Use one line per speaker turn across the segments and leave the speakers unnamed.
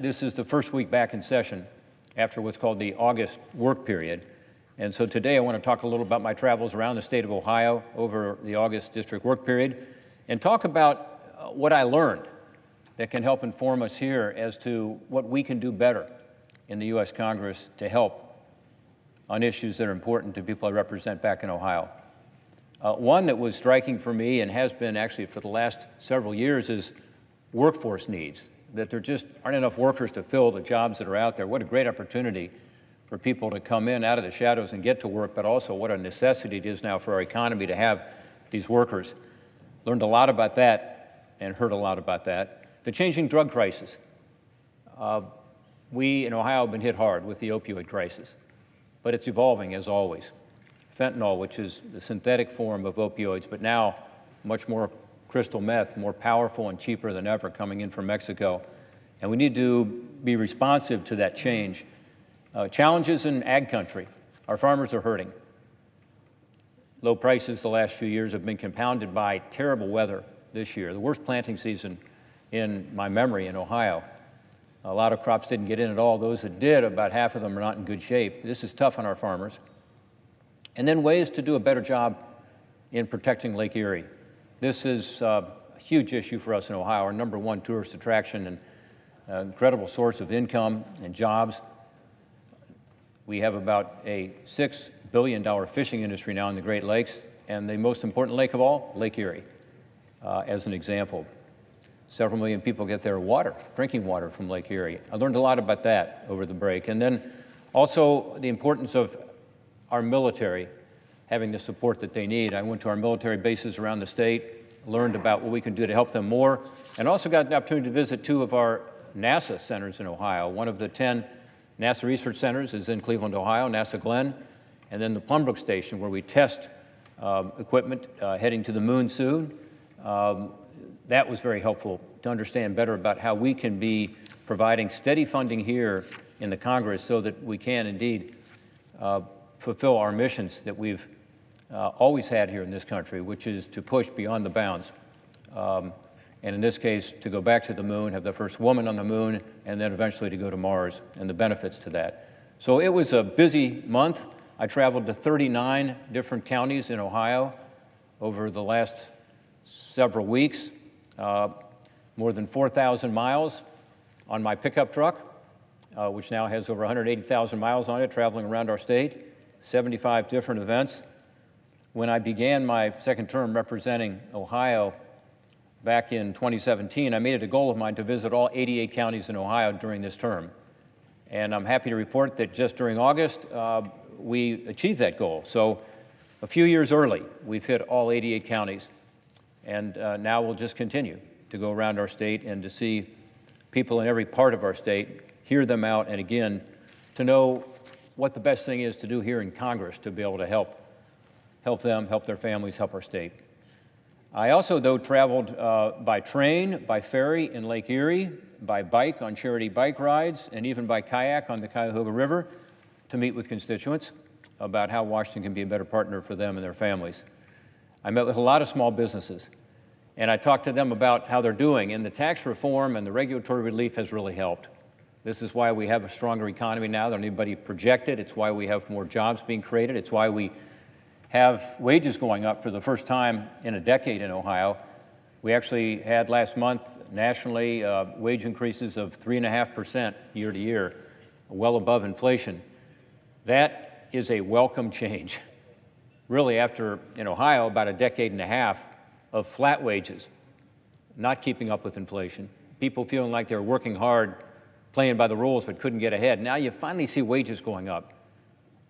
This is the first week back in session after what's called the August work period. And so today I want to talk a little about my travels around the state of Ohio over the August district work period and talk about what I learned that can help inform us here as to what we can do better in the U.S. Congress to help on issues that are important to people I represent back in Ohio. One that was striking for me and has been actually for the last several years is workforce needs, that there just aren't enough workers to fill the jobs that are out there. What a great opportunity for people to come in out of the shadows and get to work, but also what a necessity it is now for our economy to have these workers. Learned a lot about that and heard a lot about that. The changing drug crisis. We in Ohio have been hit hard with the opioid crisis, but it's evolving as always. Fentanyl, which is the synthetic form of opioids, but now much more crystal meth, more powerful and cheaper than ever, coming in from Mexico. And we need to be responsive to that change. Challenges in ag country. Our farmers are hurting. Low prices the last few years have been compounded by terrible weather this year, the worst planting season in my memory in Ohio. A lot of crops didn't get in at all. Those that did, about half of them are not in good shape. This is tough on our farmers. And then ways to do a better job in protecting Lake Erie. This is a huge issue for us in Ohio, our number one tourist attraction and incredible source of income and jobs. We have about a $6 billion fishing industry now in the Great Lakes, and the most important lake of all, Lake Erie, as an example. Several million people get their water, drinking water from Lake Erie. I learned a lot about that over the break. And then also the importance of our military having the support that they need. I went to our military bases around the state, learned about what we can do to help them more, and also got the opportunity to visit two of our NASA centers in Ohio. One of the 10 NASA research centers is in Cleveland, Ohio, NASA Glenn, and then the Plumbrook Station, where we test equipment heading to the moon soon. That was very helpful to understand better about how we can be providing steady funding here in the Congress so that we can indeed fulfill our missions that we've always had here in this country, which is to push beyond the bounds. And in this case, to go back to the moon, have the first woman on the moon, and then eventually to go to Mars, and the benefits to that. So it was a busy month. I traveled to 39 different counties in Ohio over the last several weeks, more than 4,000 miles on my pickup truck, which now has over 180,000 miles on it, traveling around our state, 75 different events. When I began my second term representing Ohio back in 2017, I made it a goal of mine to visit all 88 counties in Ohio during this term. And I'm happy to report that just during August, we achieved that goal. So a few years early, we've hit all 88 counties. And now we'll just continue to go around our state and to see people in every part of our state, hear them out, and again, to know what the best thing is to do here in Congress to be able to help them, help their families, help our state. I also, though, traveled by train, by ferry in Lake Erie, by bike on charity bike rides, and even by kayak on the Cuyahoga River to meet with constituents about how Washington can be a better partner for them and their families. I met with a lot of small businesses, and I talked to them about how they're doing, and the tax reform and the regulatory relief has really helped. This is why we have a stronger economy now than anybody projected. It's why we have more jobs being created. It's why we have wages going up for the first time in a decade in Ohio. We actually had last month nationally wage increases of 3.5% year to year, well above inflation. That is a welcome change. Really, after, in Ohio, about a decade and a half of flat wages, not keeping up with inflation, people feeling like they're working hard, playing by the rules, but couldn't get ahead. Now you finally see wages going up.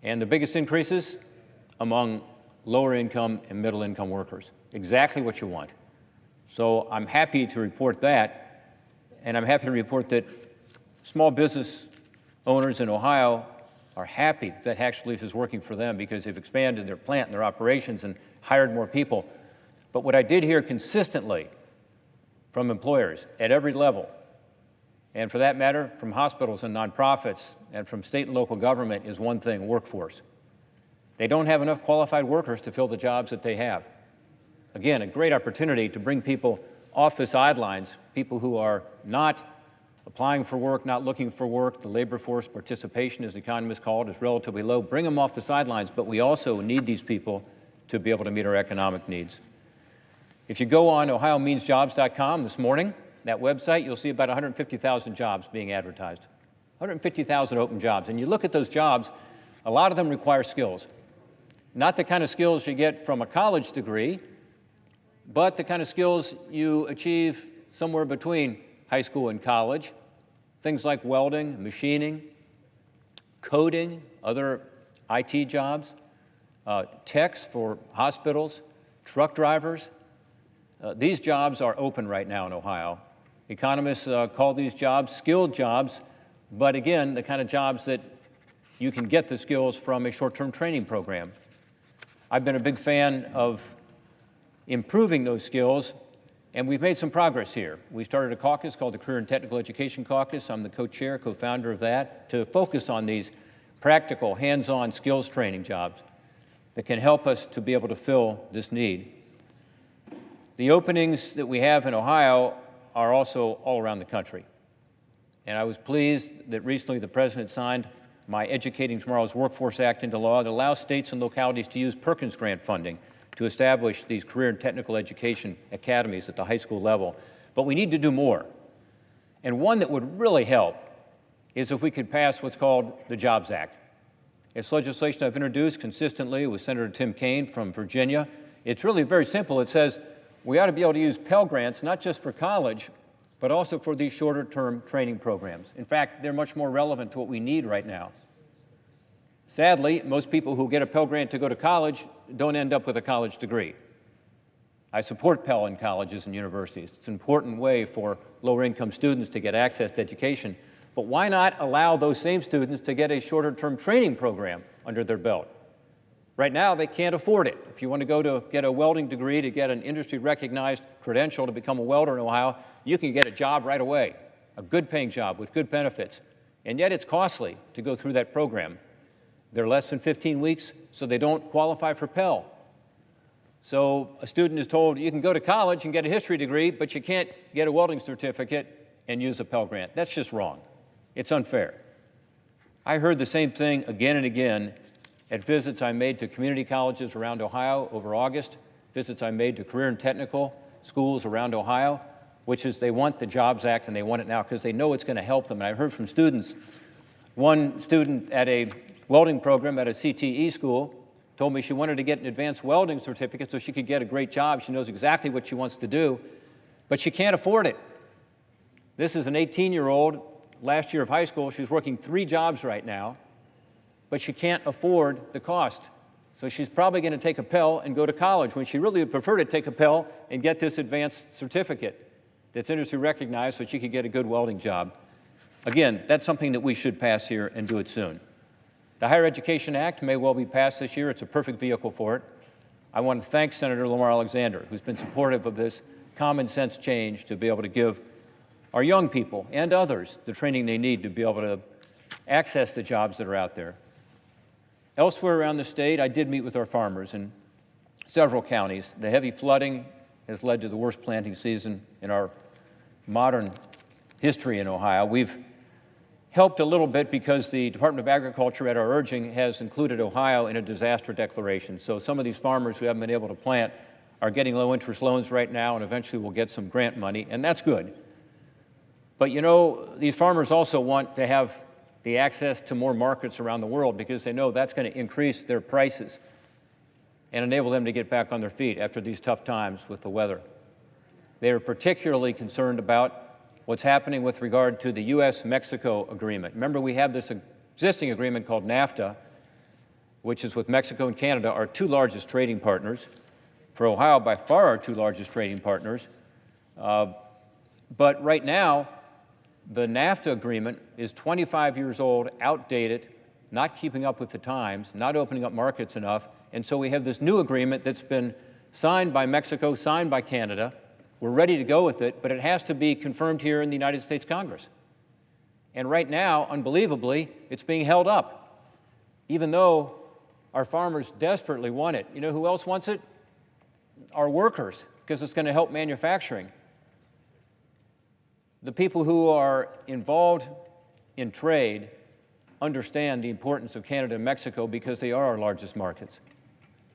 And the biggest increases among lower income and middle income workers. Exactly what you want. So I'm happy to report that, and I'm happy to report that small business owners in Ohio are happy that tax relief is working for them because they've expanded their plant and their operations and hired more people. But what I did hear consistently from employers at every level, and for that matter, from hospitals and nonprofits and from state and local government, is one thing: workforce. They don't have enough qualified workers to fill the jobs that they have. Again, a great opportunity to bring people off the sidelines, people who are not applying for work, not looking for work. The labor force participation, as economists call it, is relatively low. Bring them off the sidelines, but we also need these people to be able to meet our economic needs. If you go on OhioMeansJobs.com this morning, that website, you'll see about 150,000 jobs being advertised. 150,000 open jobs. And you look at those jobs, a lot of them require skills. Not the kind of skills you get from a college degree, but the kind of skills you achieve somewhere between high school and college. Things like welding, machining, coding, other IT jobs, techs for hospitals, truck drivers. These jobs are open right now in Ohio. Economists call these jobs skilled jobs, but again, the kind of jobs that you can get the skills from a short-term training program. I've been a big fan of improving those skills, and we've made some progress here. We started a caucus called the Career and Technical Education Caucus. I'm the co-chair, co-founder of that, to focus on these practical, hands-on skills training jobs that can help us to be able to fill this need. The openings that we have in Ohio are also all around the country. And I was pleased that recently the President signed my Educating Tomorrow's Workforce Act into law that allows states and localities to use Perkins Grant funding to establish these career and technical education academies at the high school level. But we need to do more. And one that would really help is if we could pass what's called the Jobs Act. It's legislation I've introduced consistently with Senator Tim Kaine from Virginia. It's really very simple. It says we ought to be able to use Pell Grants not just for college, but also for these shorter-term training programs. In fact, they're much more relevant to what we need right now. Sadly, most people who get a Pell Grant to go to college don't end up with a college degree. I support Pell in colleges and universities. It's an important way for lower-income students to get access to education. But why not allow those same students to get a shorter-term training program under their belt? Right now, they can't afford it. If you want to go to get a welding degree to get an industry-recognized credential to become a welder in Ohio, you can get a job right away, a good-paying job with good benefits. And yet it's costly to go through that program. They're less than 15 weeks, so they don't qualify for Pell. So a student is told, you can go to college and get a history degree, but you can't get a welding certificate and use a Pell Grant. That's just wrong. It's unfair. I heard the same thing again and again at visits I made to community colleges around Ohio over August, visits I made to career and technical schools around Ohio, which is they want the Jobs Act and they want it now because they know it's going to help them. And I heard from students, one student at a welding program at a CTE school told me she wanted to get an advanced welding certificate so she could get a great job. She knows exactly what she wants to do, but she can't afford it. This is an 18-year-old, last year of high school. She's working 3 jobs right now, but she can't afford the cost. So she's probably going to take a Pell and go to college when she really would prefer to take a Pell and get this advanced certificate that's industry recognized so she could get a good welding job. Again, that's something that we should pass here and do it soon. The Higher Education Act may well be passed this year. It's a perfect vehicle for it. I want to thank Senator Lamar Alexander, who's been supportive of this common sense change to be able to give our young people and others the training they need to be able to access the jobs that are out there. Elsewhere around the state, I did meet with our farmers in several counties. The heavy flooding has led to the worst planting season in our modern history in Ohio. We've helped a little bit because the Department of Agriculture, at our urging, has included Ohio in a disaster declaration. So some of these farmers who haven't been able to plant are getting low-interest loans right now, and eventually will get some grant money, and that's good. But you know, these farmers also want to have the access to more markets around the world because they know that's going to increase their prices and enable them to get back on their feet after these tough times with the weather. They are particularly concerned about what's happening with regard to the U.S.-Mexico agreement. Remember, we have this existing agreement called NAFTA, which is with Mexico and Canada, our 2 largest trading partners. For Ohio, by far our 2 largest trading partners. But right now, the NAFTA agreement is 25 years old, outdated, not keeping up with the times, not opening up markets enough, and so we have this new agreement that's been signed by Mexico, signed by Canada. We're ready to go with it, but it has to be confirmed here in the United States Congress. And right now, unbelievably, it's being held up, even though our farmers desperately want it. You know who else wants it? Our workers, because it's going to help manufacturing. The people who are involved in trade understand the importance of Canada and Mexico because they are our largest markets.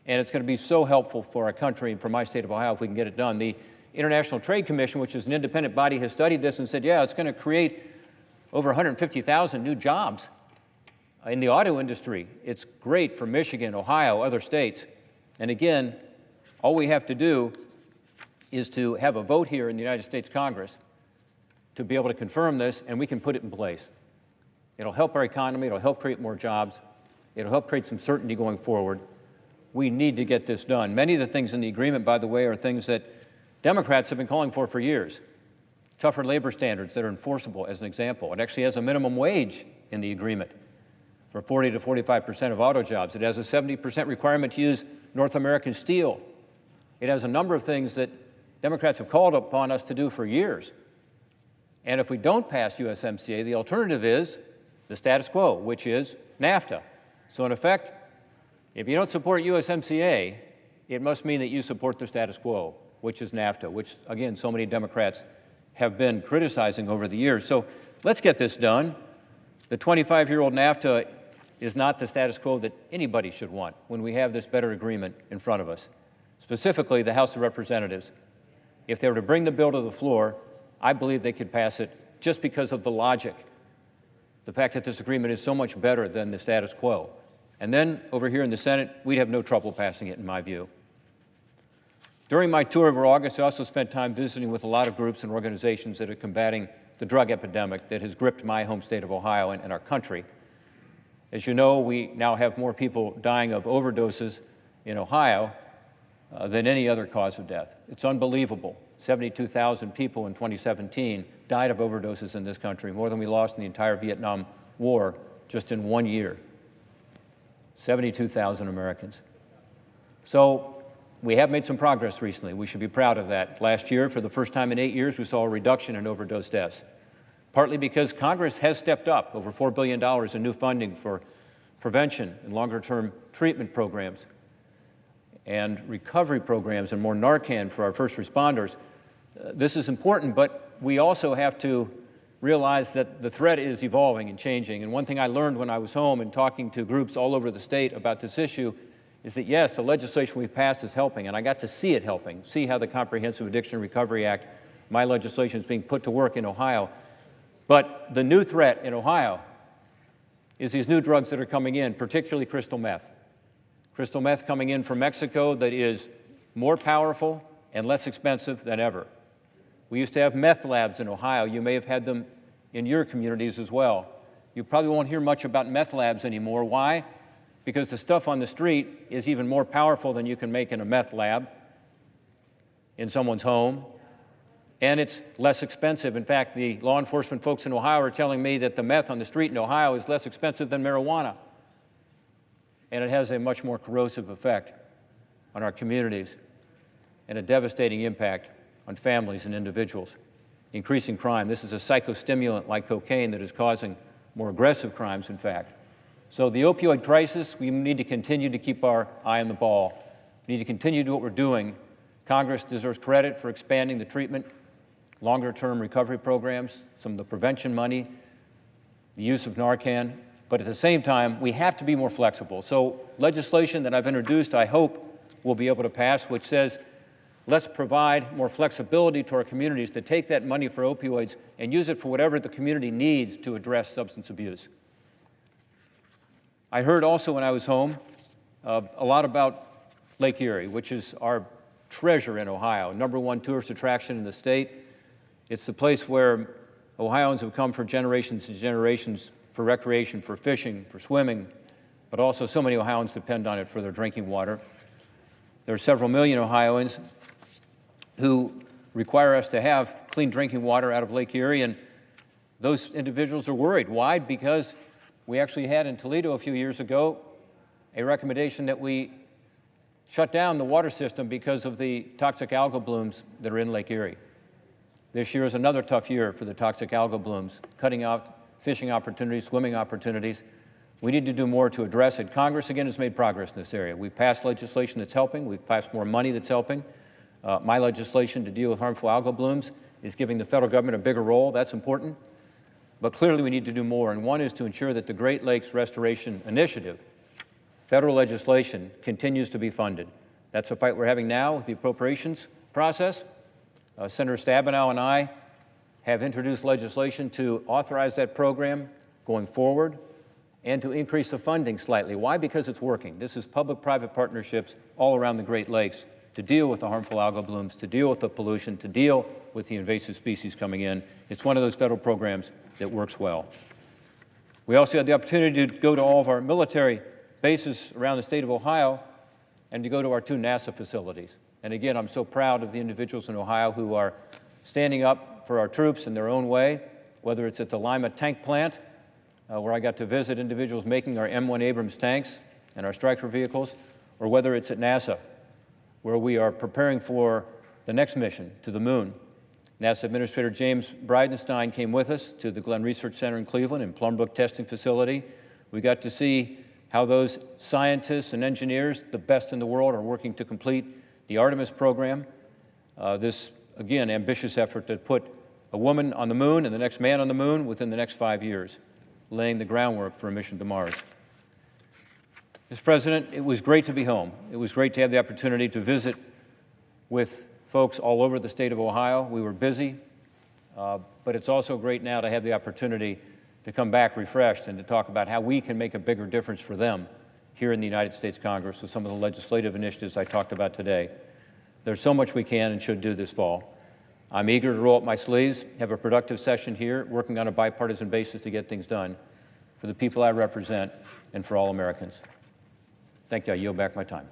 And it's going to be so helpful for our country and for my state of Ohio if we can get it done. The International Trade Commission, which is an independent body, has studied this and said, yeah, it's going to create over 150,000 new jobs in the auto industry. It's great for Michigan, Ohio, other states. And again, all we have to do is to have a vote here in the United States Congress to be able to confirm this, and we can put it in place. It'll help our economy, it'll help create more jobs, it'll help create some certainty going forward. We need to get this done. Many of the things in the agreement, by the way, are things that Democrats have been calling for years. Tougher labor standards that are enforceable, as an example. It actually has a minimum wage in the agreement for 40 to 45% of auto jobs. It has a 70% requirement to use North American steel. It has a number of things that Democrats have called upon us to do for years. And if we don't pass USMCA, the alternative is the status quo, which is NAFTA. So in effect, if you don't support USMCA, it must mean that you support the status quo, which is NAFTA, which, again, so many Democrats have been criticizing over the years. So let's get this done. The 25-year-old NAFTA is not the status quo that anybody should want when we have this better agreement in front of us, specifically the House of Representatives. If they were to bring the bill to the floor, I believe they could pass it just because of the logic, the fact that this agreement is so much better than the status quo. And then over here in the Senate, we'd have no trouble passing it, in my view. During my tour over August, I also spent time visiting with a lot of groups and organizations that are combating the drug epidemic that has gripped my home state of Ohio and our country. As you know, we now have more people dying of overdoses in Ohio than any other cause of death. It's unbelievable. 72,000 people in 2017 died of overdoses in this country, more than we lost in the entire Vietnam War just in 1 year. 72,000 Americans. So we have made some progress recently. We should be proud of that. Last year, for the first time in 8 years, we saw a reduction in overdose deaths, partly because Congress has stepped up over $4 billion in new funding for prevention and longer-term treatment programs and recovery programs and more Narcan for our first responders. This is important, but we also have to realize that the threat is evolving and changing. And one thing I learned when I was home and talking to groups all over the state about this issue is that, yes, the legislation we've passed is helping, and I got to see it helping, see how the Comprehensive Addiction Recovery Act, my legislation, is being put to work in Ohio. But the new threat in Ohio is these new drugs that are coming in, particularly crystal meth. Crystal meth coming in from Mexico that is more powerful and less expensive than ever. We used to have meth labs in Ohio. You may have had them in your communities as well. You probably won't hear much about meth labs anymore. Why? Because the stuff on the street is even more powerful than you can make in a meth lab in someone's home, and it's less expensive. In fact, the law enforcement folks in Ohio are telling me that the meth on the street in Ohio is less expensive than marijuana, and it has a much more corrosive effect on our communities and a devastating impact on families and individuals, increasing crime. This is a psychostimulant like cocaine that is causing more aggressive crimes, in fact. So the opioid crisis, we need to continue to keep our eye on the ball. We need to continue to do what we're doing. Congress deserves credit for expanding the treatment, longer-term recovery programs, some of the prevention money, the use of Narcan, but at the same time, we have to be more flexible. So legislation that I've introduced, I hope, will be able to pass, which says, let's provide more flexibility to our communities to take that money for opioids and use it for whatever the community needs to address substance abuse. I heard also when I was home a lot about Lake Erie, which is our treasure in Ohio, #1 tourist attraction in the state. It's the place where Ohioans have come for generations and generations for recreation, for fishing, for swimming, but also so many Ohioans depend on it for their drinking water. There are several million Ohioans who require us to have clean drinking water out of Lake Erie, and those individuals are worried. Why? Because we actually had in Toledo a few years ago a recommendation that we shut down the water system because of the toxic algal blooms that are in Lake Erie. This year is another tough year for the toxic algal blooms, cutting out fishing opportunities, swimming opportunities. We need to do more to address it. Congress, again, has made progress in this area. We've passed legislation that's helping. We've passed more money that's helping. My legislation to deal with harmful algal blooms, is giving the federal government a bigger role. That's important. But clearly we need to do more, and one is to ensure that the Great Lakes Restoration Initiative, federal legislation, continues to be funded. That's a fight we're having now with the appropriations process. Senator Stabenow and I have introduced legislation to authorize that program going forward and to increase the funding slightly. Why? Because it's working. This is public-private partnerships all around the Great Lakes to deal with the harmful algal blooms, to deal with the pollution, to deal with the invasive species coming in. It's one of those federal programs that works well. We also had the opportunity to go to all of our military bases around the state of Ohio and to go to our 2 NASA facilities. And again, I'm so proud of the individuals in Ohio who are standing up for our troops in their own way, whether it's at the Lima tank plant, where I got to visit individuals making our M1 Abrams tanks and our Stryker vehicles, or whether it's at NASA, where we are preparing for the next mission to the moon. NASA Administrator James Bridenstine came with us to the Glenn Research Center in Cleveland and Plumbrook Testing Facility. We got to see how those scientists and engineers, the best in the world, are working to complete the Artemis program. This, again, ambitious effort to put a woman on the moon and the next man on the moon within the next 5 years, laying the groundwork for a mission to Mars. Mr. President, it was great to be home. It was great to have the opportunity to visit with folks all over the state of Ohio. We were busy, but it's also great now to have the opportunity to come back refreshed and to talk about how we can make a bigger difference for them here in the United States Congress with some of the legislative initiatives I talked about today. There's so much we can and should do this fall. I'm eager to roll up my sleeves, have a productive session here, working on a bipartisan basis to get things done for the people I represent and for all Americans. Thank you. I yield back my time.